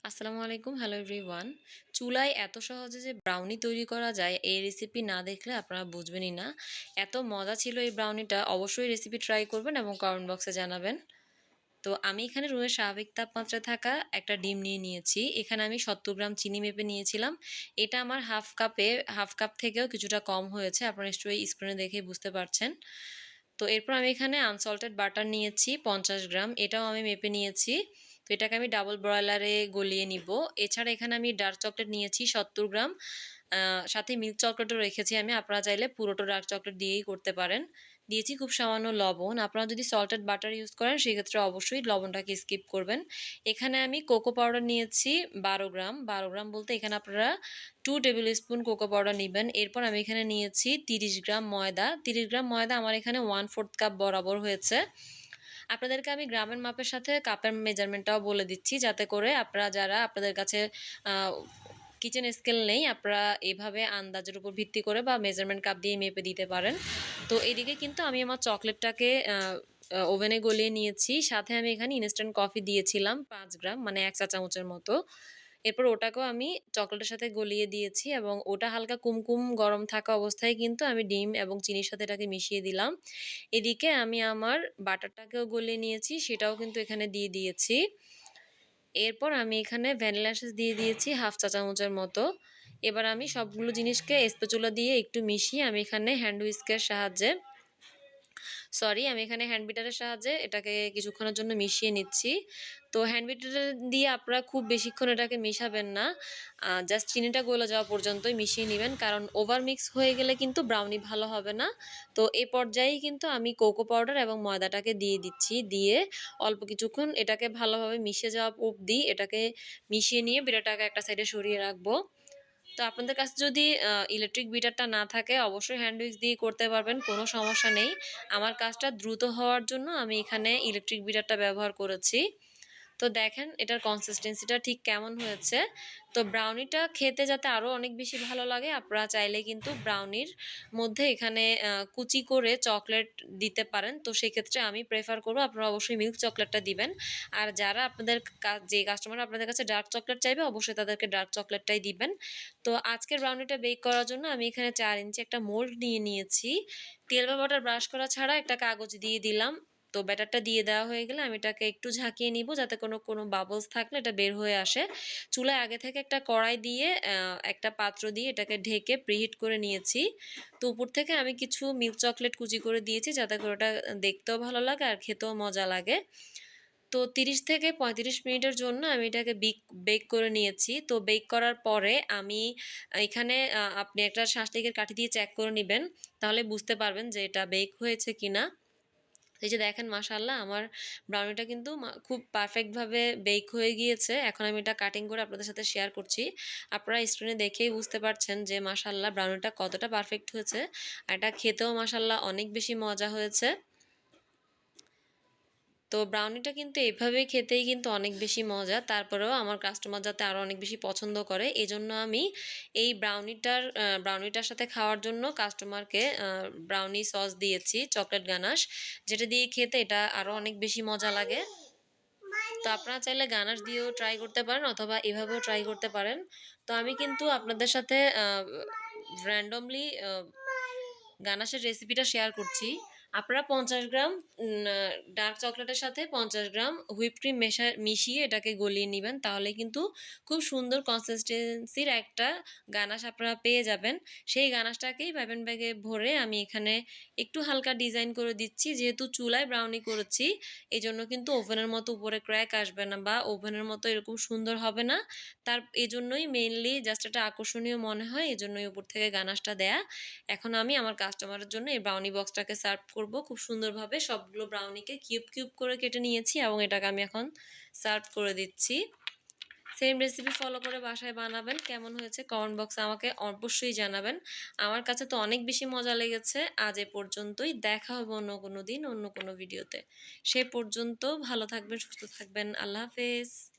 আসসালামু আলাইকুম, hello everyone. চুলায় এত সহজে যে ব্রাউনি তৈরি করা যায় এই রেসিপি না দেখলে আপনারা বুঝবেনই না। এত মজা ছিল এই ব্রাউনিটা, অবশ্যই রেসিপি ট্রাই করবেন এবং কমেন্ট বক্সে জানাবেন। তো আমি এখানে রুমের স্বাভাবিক তাপমাত্রায় থাকা একটা ডিম নিয়ে নিয়েছি। এখানে আমি ৭০ গ্রাম চিনি মেপে নিয়েছিলাম। এটা আমার হাফ কাপ থেকেও কিছুটা কম হয়েছে, আপনারা নিশ্চয়ই স্ক্রিনে দেখেই বুঝতে পারছেন। তো এরপর আমি এখানে আনসল্টেড বাটার নিয়েছি ৫০ গ্রাম, এটাও আমি মেপে নিয়েছি। তো এটাকে আমি ডাবল ব্রয়লারে গলিয়ে নিব। এছাড়া এখানে আমি ডার্ক চকলেট নিয়েছি ৭০ গ্রাম, সাথে মিল্ক চকলেটও রেখেছি আমি। আপনারা চাইলে পুরোটা ডার্ক চকলেট দিয়েই করতে পারেন। দিয়েছি খুব সামান্য লবণ। আপনারা যদি সল্টেড বাটার ইউজ করেন সেক্ষেত্রে অবশ্যই লবণটাকে স্কিপ করবেন। এখানে আমি কোকো পাউডার নিয়েছি ১২ গ্রাম। ১২ গ্রাম বলতে এখানে আপনারা 2 টেবিল স্পুন কোকো পাউডার নেবেন। এরপর আমি এখানে নিয়েছি ৩০ গ্রাম ময়দা। ৩০ গ্রাম ময়দা আমার এখানে 1/4 কাপ বরাবর হয়েছে। আপনাদেরকে আমি গ্রামের মাপের সাথে কাপের মেজারমেন্টটাও বলে দিচ্ছি, যাতে করে আপনারা যারা আপনাদের কাছে কিচেন স্কেল নেই আপনারা এভাবে আন্দাজের উপর ভিত্তি করে বা মেজারমেন্ট কাপ দিয়ে মেপে দিতে পারেন। তো এদিকে কিন্তু আমি আমার চকলেটটাকে ওভেনে গলিয়ে নিয়েছি। সাথে আমি এখানে ইনস্ট্যান্ট কফি দিয়েছিলাম ৫ গ্রাম, মানে ১ চা চামচের মতো। এরপর ওটাকেও আমি চকলেটের সাথে গলিয়ে দিয়েছি এবং ওটা হালকা কুমকুম গরম থাকা অবস্থায় কিন্তু আমি ডিম এবং চিনির সাথে এটাকে মিশিয়ে দিলাম। এদিকে আমি আমার বাটারটাকেও গলিয়ে নিয়েছি, সেটাও কিন্তু এখানে দিয়ে দিয়েছি। এরপর আমি এখানে ভ্যানিলা এসেন্স দিয়ে দিয়েছি 1/2 চা চামচের মতো। এবার আমি সবগুলো জিনিসকে স্প্যাচুলা দিয়ে একটু মিশিয়ে আমি এখানে আমি এখানে হ্যান্ড বিটারের সাহায্যে এটাকে কিছুক্ষণের জন্য মিশিয়ে নিচ্ছি। তো হ্যান্ড বিটার দিয়ে আপনারা খুব বেশিক্ষণ এটাকে মেশাবেন না, জাস্ট চিনিটা গলে যাওয়া পর্যন্তই মিশিয়ে নেবেন, কারণ ওভার মিক্স হয়ে গেলে কিন্তু ব্রাউনি ভালো হবে না। তো এই পর্যায়েই কিন্তু আমি কোকো পাউডার এবং ময়দাটাকে দিয়ে দিচ্ছি, দিয়ে অল্প কিছুক্ষণ এটাকে ভালোভাবে মিশে যাওয়া অবধি এটাকে মিশিয়ে নিয়ে বিটারটাকে একটা সাইডে সরিয়ে রাখবো। তো আপনাদের কাছে যদি ইলেকট্রিক বিটারটা না থাকে অবশ্যই হ্যান্ড উইক্স দিয়ে করতে পারবেন, কোনো সমস্যা নেই। আমার কাজটা দ্রুত হওয়ার জন্য আমি এখানে ইলেকট্রিক বিটারটা ব্যবহার করেছি। তো দেখেন এটার কনসিস্টেন্সিটা ঠিক কেমন হয়েছে। তো ব্রাউনিটা খেতে যাতে আরও অনেক বেশি ভালো লাগে আপনারা চাইলে কিন্তু ব্রাউনির মধ্যে এখানে কুচি করে চকলেট দিতে পারেন। তো সেক্ষেত্রে আমি প্রেফার করবো আপনারা অবশ্যই মিল্ক চকলেটটা দিবেন। আর যারা যে কাস্টমার আপনাদের কাছে ডার্ক চকলেট চাইবে অবশ্যই তাদেরকে ডার্ক চকলেটটাই দিবেন। তো আজকের ব্রাউনিটা বেক করার জন্য আমি এখানে ৪ ইঞ্চি একটা মোল্ড নিয়ে নিয়েছি। তেল বা বাটার ব্রাশ করা ছাড়া একটা কাগজ দিয়ে দিলাম। তো ব্যাটারটা দিয়ে দেওয়া হয়ে গেলে আমি এটাকে একটু ঝাঁকিয়ে নিব, যাতে কোনো বাবলস থাকলে এটা বের হয়ে আসে। চুলায় আগে থেকে একটা কড়াই দিয়ে একটা পাত্র দিয়ে এটাকে ঢেকে প্রিহিট করে নিয়েছি। তো উপর থেকে আমি কিছু মিল্ক চকলেট কুচি করে দিয়েছি, যাতে করে ওটা দেখতেও ভালো লাগে আর খেতেও মজা লাগে। তো ৩০ থেকে ৩৫ মিনিটের জন্য আমি এটাকে বেক করে নিয়েছি। তো বেক করার পরে আমি এখানে আপনি একটা শাঁসলিকের কাঠি দিয়ে চেক করে নেবেন, তাহলে বুঝতে পারবেন যে এটা বেক হয়েছে কিনা। এই যে দেখেন মাশাআল্লাহ আমার ব্রাউনিটা কিন্তু খুব পারফেক্টভাবে বেক হয়ে গিয়েছে। এখন আমি এটা কাটিং করে আপনাদের সাথে শেয়ার করছি। আপনারা স্ক্রিনে দেখেই বুঝতে পারছেন যে মাশাআল্লাহ ব্রাউনিটা কতটা পারফেক্ট হয়েছে। আর এটা খেতেও মাশাআল্লাহ অনেক বেশি মজা হয়েছে। তো ব্রাউনিটা কিন্তু এভাবে খেতেই কিন্তু অনেক বেশি মজা। তারপরেও আমার কাস্টমার যাতে আরও অনেক বেশি পছন্দ করে, এজন্য আমি এই ব্রাউনিটার সাথে খাওয়ার জন্য কাস্টমারকে ব্রাউনি সস দিয়েছি, চকলেট গানাশ, যেটা দিয়ে খেতে এটা আরও অনেক বেশি মজা লাগে। তো আপনারা চাইলে গানাশ দিয়েও ট্রাই করতে পারেন অথবা এভাবেও ট্রাই করতে পারেন। তো আমি কিন্তু আপনাদের সাথে র্যান্ডমলি গানাশের রেসিপিটা শেয়ার করছি। আপনারা ৫০ গ্রাম ডার্ক চকলেটের সাথে ৫০ গ্রাম হুইপ ক্রিম মিশিয়ে এটাকে গলিয়ে নেবেন, তাহলে কিন্তু খুব সুন্দর কনসিস্টেন্সির একটা গানাশ আপনারা পেয়ে যাবেন। সেই গানাশটাকেই পাইপিং ব্যাগে ভরে আমি এখানে একটু হালকা ডিজাইন করে দিচ্ছি, যেহেতু চুলায় ব্রাউনি করেছি এই জন্য কিন্তু ওভেনের মতো উপরে ক্র্যাক আসবে না বা ওভেনের মতো এরকম সুন্দর হবে না। এই জন্যই মেইনলি জাস্ট এটা আকর্ষণীয় মনে হয়, এই জন্যই উপর থেকে গানাশটা দেয়া। এখন আমি আমার কাস্টমারের জন্য এই ব্রাউনি বক্সটাকে সার্ভ করব। খুব সুন্দরভাবে সবগুলো ব্রাউনিকে কিউব কিউব করে কেটে নিয়েছি এবং এটাকে আমি এখন সার্ভ করে দিচ্ছি। সেম রেসিপি ফলো করে বাসায় বানাবেন। কেমন হয়েছে কমেন্ট বক্সে আমাকে অবশ্যই জানাবেন। আমার কাছে তো অনেক বেশি মজা লেগেছে। আজ এ পর্যন্তই, দেখা হবে অন্য কোনো দিন অন্য কোনো ভিডিওতে। সে পর্যন্ত ভালো থাকবেন, সুস্থ থাকবেন। আল্লাহ হাফেজ।